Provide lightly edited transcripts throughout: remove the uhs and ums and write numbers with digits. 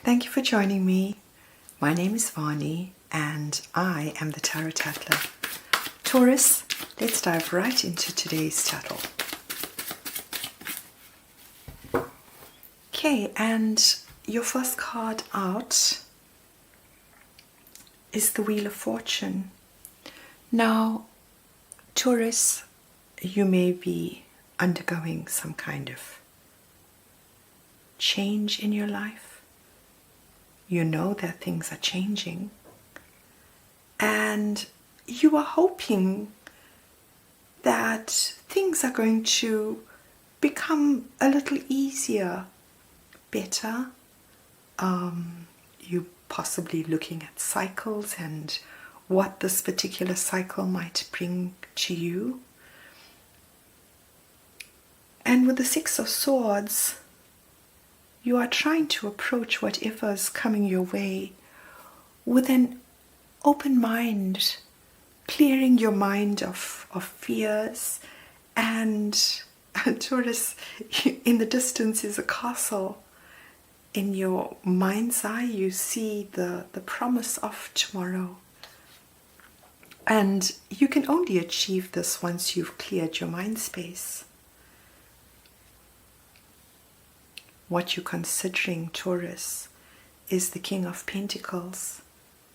Thank you for joining me. My name is Vani and I am the Tarot Tatler. Taurus, let's dive right into today's tattle. Okay, and your first card out is the Wheel of Fortune. Now, Taurus, you may be undergoing some kind of change in your life. You know that things are changing, and you are hoping that things are going to become a little easier, better. You possibly looking at cycles and what this particular cycle might bring to you. And with the Six of Swords, you are trying to approach whatever is coming your way with an open mind, clearing your mind of fears. And Taurus, in the distance is a castle. In your mind's eye, you see the promise of tomorrow. And you can only achieve this once you've cleared your mind space. What you're considering, Taurus, is the King of Pentacles.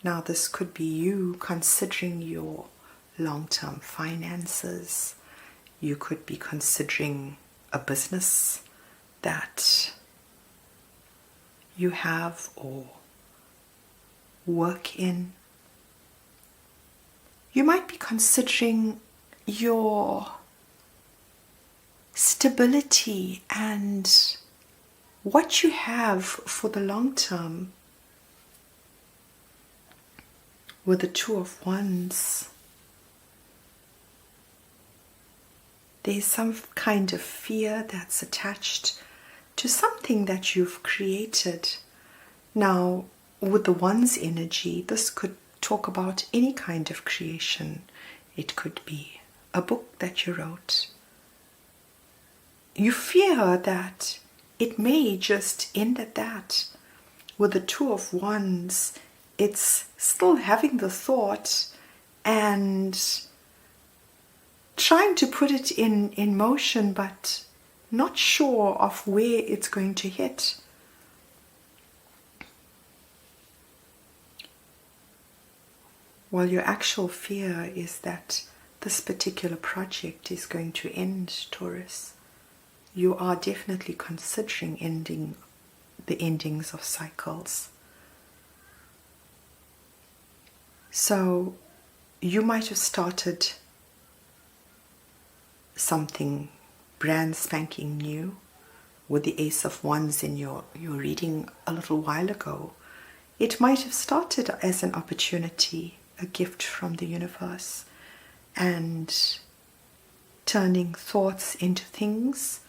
Now, this could be you considering your long-term finances. You could be considering a business that you have or work in. You might be considering your stability and what you have for the long term. With the Two of Wands, there's some kind of fear that's attached to something that you've created. Now, with the Wands energy, this could talk about any kind of creation. It could be a book that you wrote. You fear that it may just end at that. With the Two of Wands, it's still having the thought and trying to put it in motion, but not sure of where it's going to hit. Well, your actual fear is that this particular project is going to end, Taurus. You are definitely considering the endings of cycles. So you might have started something brand spanking new with the Ace of Wands in your reading a little while ago. It might have started as an opportunity, a gift from the universe, and turning thoughts into things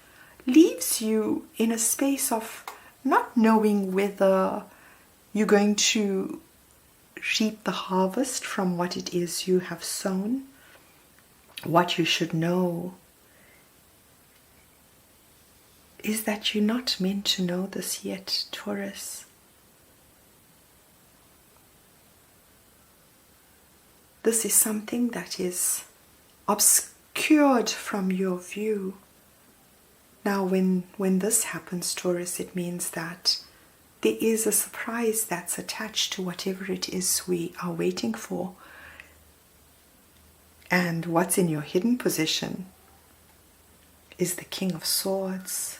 leaves you in a space of not knowing whether you're going to reap the harvest from what it is you have sown. What you should know is that you're not meant to know this yet, Taurus. This is something that is obscured from your view. Now, when this happens, Taurus, it means that there is a surprise that's attached to whatever it is we are waiting for. And what's in your hidden position is the King of Swords.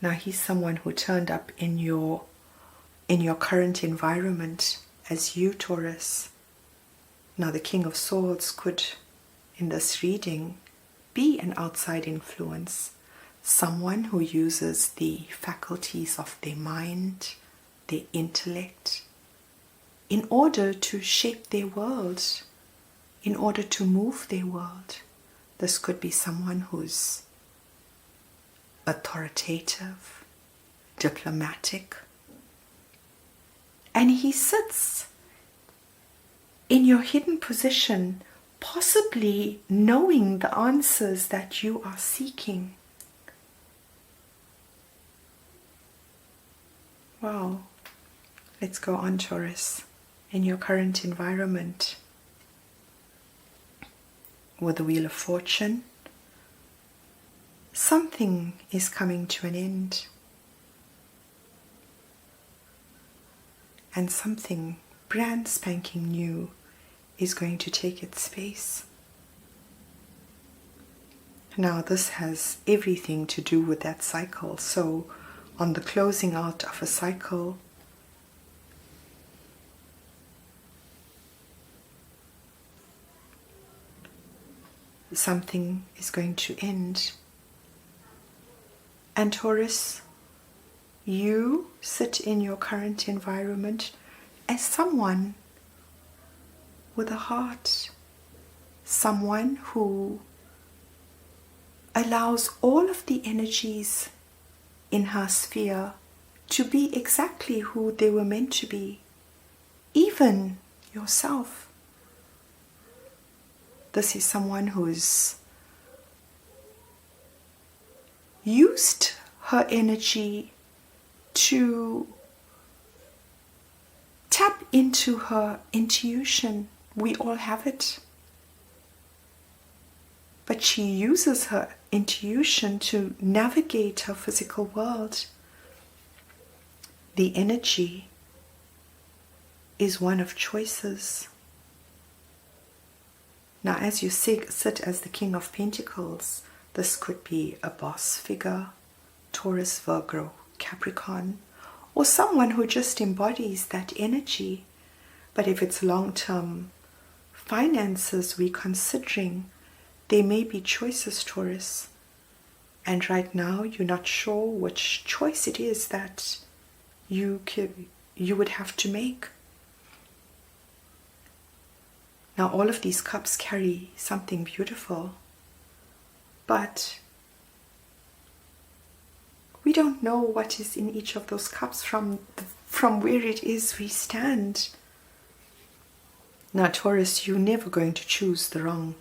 Now, he's someone who turned up in your current environment as you, Taurus. Now, the King of Swords could, in this reading, be an outside influence, someone who uses the faculties of their mind, their intellect, in order to shape their world, in order to move their world. This could be someone who's authoritative, diplomatic, and he sits in your hidden position, possibly knowing the answers that you are seeking. Wow. Let's go on, Taurus. In your current environment, with the Wheel of Fortune, something is coming to an end. And something brand spanking new is going to take its space. Now this has everything to do with that cycle. So on the closing out of a cycle, something is going to end. And Taurus, you sit in your current environment as someone with a heart, someone who allows all of the energies in her sphere to be exactly who they were meant to be, even yourself. This is someone who's used her energy to tap into her intuition. We all have it. But she uses her intuition to navigate her physical world. The energy is one of choices. Now, as you sit as the King of Pentacles, this could be a boss figure, Taurus, Virgo, Capricorn, or someone who just embodies that energy. But if it's long-term finances we're considering, there may be choices, Taurus. And right now you're not sure which choice it is that you would have to make. Now all of these cups carry something beautiful, but we don't know what is in each of those cups from where it is we stand. Now Taurus, you're never going to choose the wrong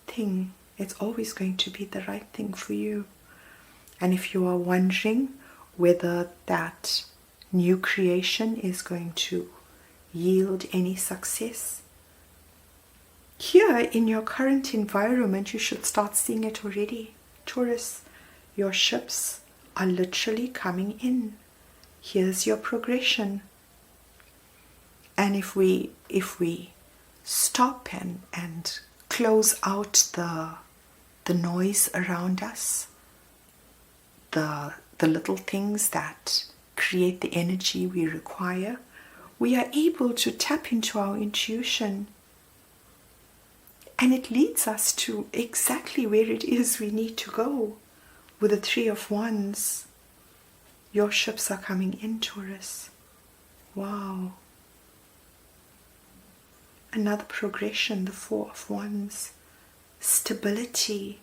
thing. It's always going to be the right thing for you. And if you are wondering whether that new creation is going to yield any success, here in your current environment you should start seeing it already. Taurus, your ships are literally coming in. Here's your progression. And if we stop and close out the noise around us, the little things that create the energy we require, we are able to tap into our intuition, and it leads us to exactly where it is we need to go. With the Three of Wands, your ships are coming in, Taurus. Wow. Another progression, the Four of Wands. Stability.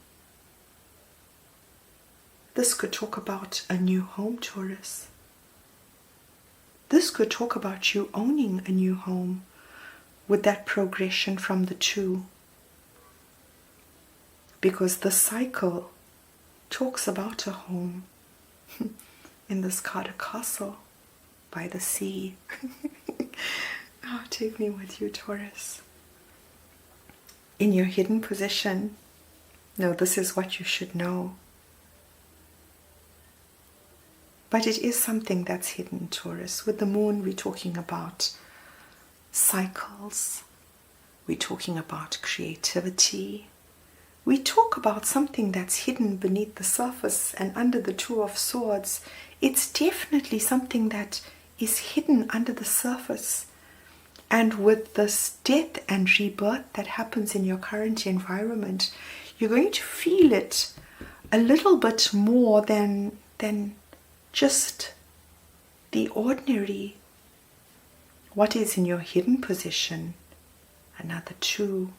This could talk about a new home, Taurus. This could talk about you owning a new home with that progression from the Two. Because the cycle talks about a home. In this card, a castle by the sea. Oh, take me with you, Taurus. In your hidden position, no, this is what you should know. But it is something that's hidden, Taurus. With the moon, we're talking about cycles. We're talking about creativity. We talk about something that's hidden beneath the surface, and under the Two of Swords, it's definitely something that is hidden under the surface. And with this death and rebirth that happens in your current environment, you're going to feel it a little bit more than just the ordinary. What is in your hidden position? Another Two.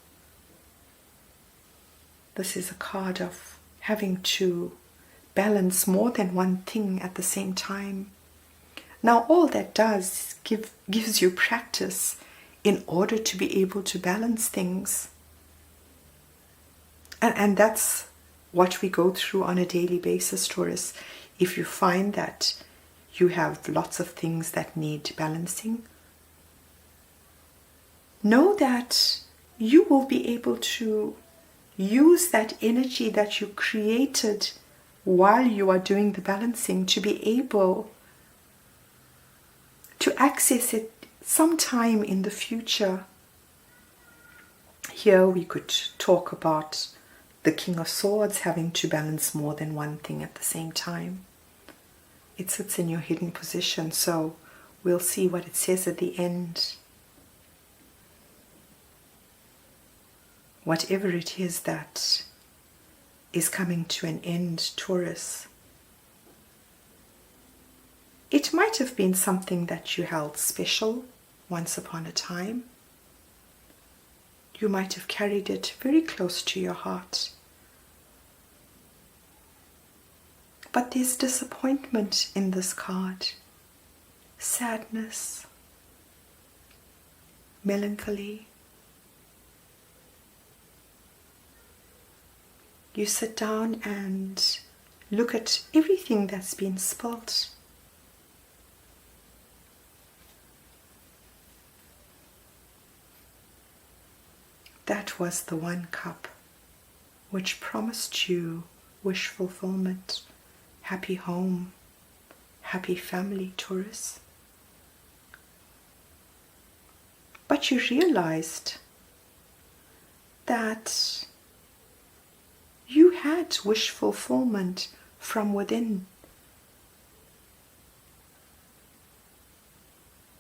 This is a card of having to balance more than one thing at the same time. Now all that does gives you practice in order to be able to balance things. And that's what we go through on a daily basis, Taurus. if you find that you have lots of things that need balancing, know that you will be able to use that energy that you created while you are doing the balancing to be able to access it sometime in the future. Here we could talk about the King of Swords having to balance more than one thing at the same time. It sits in your hidden position, so we'll see what it says at the end. Whatever it is that is coming to an end, Taurus, it might have been something that you held special once upon a time. You might have carried it very close to your heart. But there's disappointment in this card, sadness, melancholy. You sit down and look at everything that's been spilt. That was the one cup which promised you wish fulfillment, happy home, happy family, Taurus. But you realized that you had wish fulfillment from within.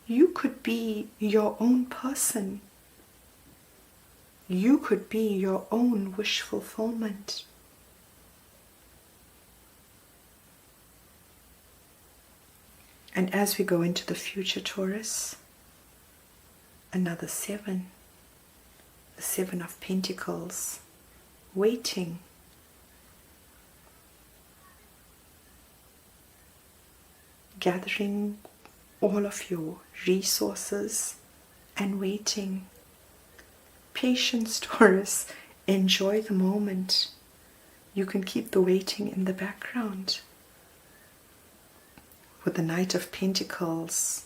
You could be your own person. You could be your own wish fulfillment. And as we go into the future, Taurus, another 7, the 7 of Pentacles, waiting. Gathering all of your resources and waiting. Patience, Taurus. Enjoy the moment. You can keep the waiting in the background. With the Knight of Pentacles,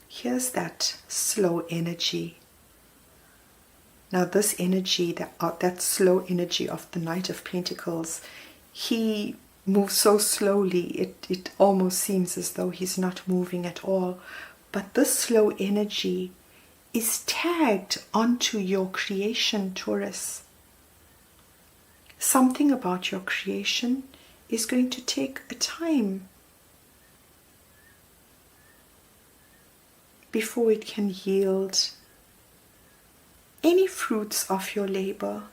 here's that slow energy. Now this energy, that slow energy of the Knight of Pentacles, he moves so slowly, it almost seems as though he's not moving at all. But this slow energy is tagged onto your creation, Taurus. Something about your creation is going to take a time before it can yield any fruits of your labor.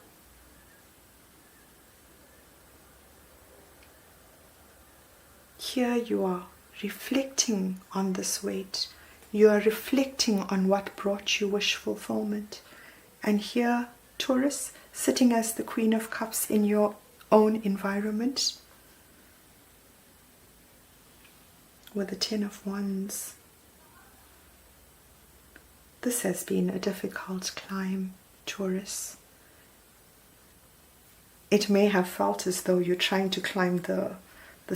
Here you are reflecting on this weight. You are reflecting on what brought you wish fulfillment. And here, Taurus, sitting as the Queen of Cups in your own environment, with the 10 of Wands. This has been a difficult climb, Taurus. It may have felt as though you're trying to climb the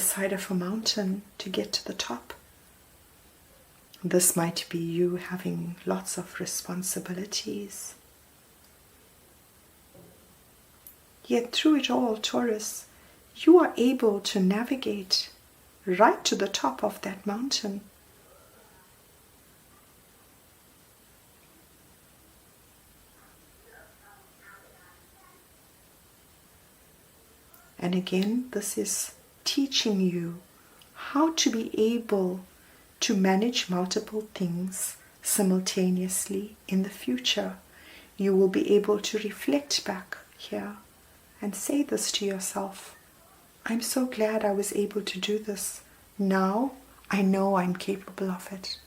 side of a mountain to get to the top. This might be you having lots of responsibilities. Yet through it all, Taurus, you are able to navigate right to the top of that mountain. And again, this is teaching you how to be able to manage multiple things simultaneously in the future. You will be able to reflect back here and say this to yourself. I'm so glad I was able to do this. Now I know I'm capable of it.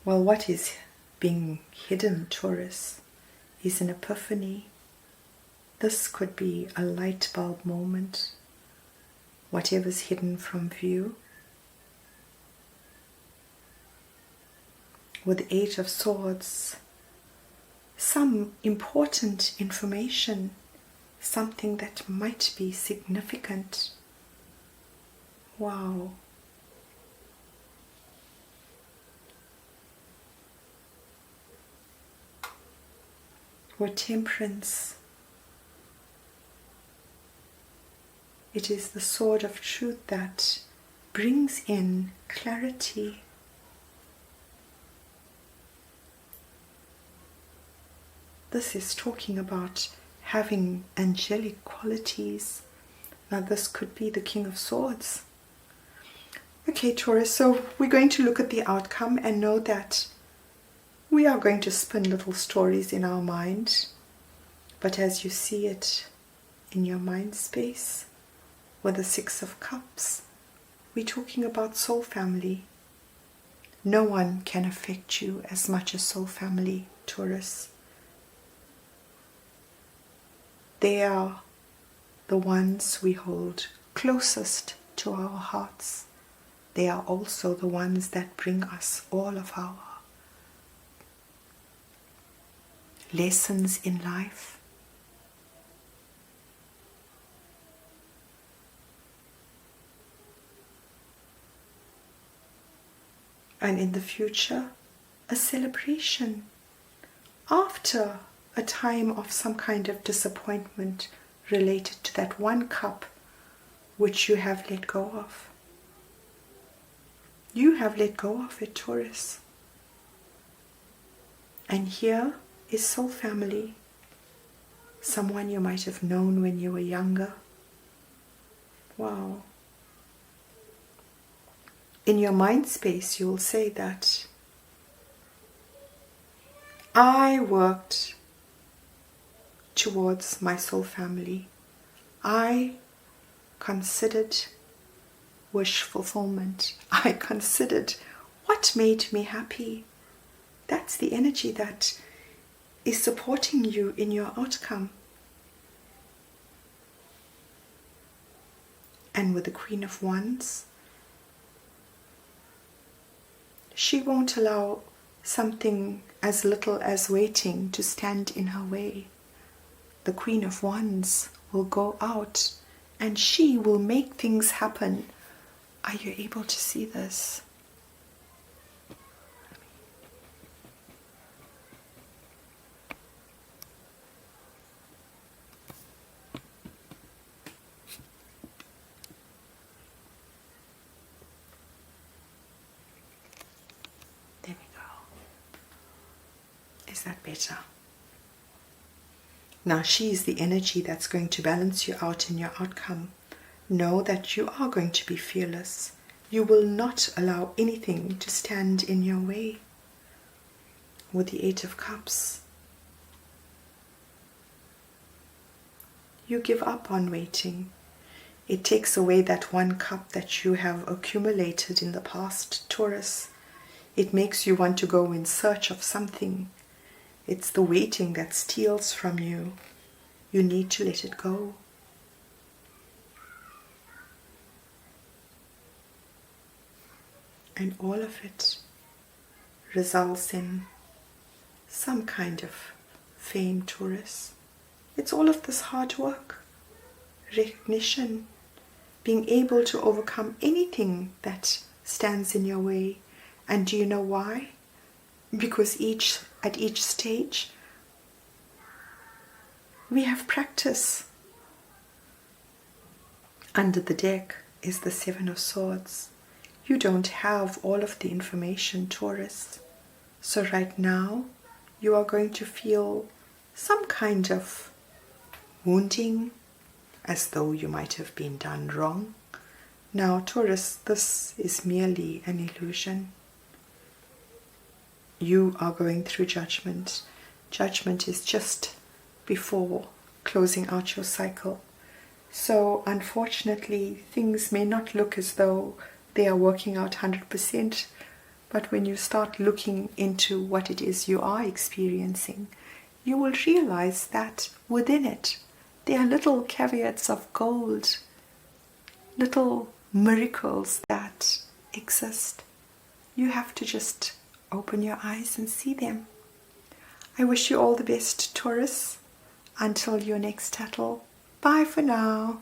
Well, what is being hidden, Taurus, is an epiphany. This could be a light bulb moment. Whatever's hidden from view. With the 8 of Swords, some important information something that might be significant. Wow. Or Temperance. It is the sword of truth that brings in clarity. This is talking about having angelic qualities. Now this could be the King of Swords. Okay, Taurus, so we're going to look at the outcome and know that we are going to spin little stories in our mind. But as you see it in your mind space, with the Six of Cups, we're talking about soul family. No one can affect you as much as soul family, Taurus. They are the ones we hold closest to our hearts. They are also the ones that bring us all of our lessons in life. And in the future, a celebration after a time of some kind of disappointment related to that one cup which you have let go of. You have let go of it, Taurus. And here is soul family, someone you might have known when you were younger. Wow. In your mind space, you will say that I worked towards my soul family. I considered wish fulfillment. I considered what made me happy. That's the energy that is supporting you in your outcome. And with the Queen of Wands, she won't allow something as little as waiting to stand in her way. The Queen of Wands will go out and she will make things happen. Are you able to see this? There we go. Is that better? Now she is the energy that's going to balance you out in your outcome. Know that you are going to be fearless. You will not allow anything to stand in your way. With the Eight of Cups, you give up on waiting. It takes away that one cup that you have accumulated in the past, Taurus. It makes you want to go in search of something. It's the waiting that steals from you. You need to let it go. And all of it results in some kind of fame, Taurus. It's all of this hard work, recognition, being able to overcome anything that stands in your way. And do you know why? Because at each stage we have practice. Under the deck is the Seven of Swords. You don't have all of the information, Taurus. So right now you are going to feel some kind of wounding, as though you might have been done wrong. Now, Taurus, this is merely an illusion. You are going through judgment. Judgment is just before closing out your cycle. So, unfortunately, things may not look as though they are working out 100%, but when you start looking into what it is you are experiencing, you will realize that within it, there are little caveats of gold, little miracles that exist. You have to just open your eyes and see them. I wish you all the best, Taurus. Until your next tattle, Bye for now.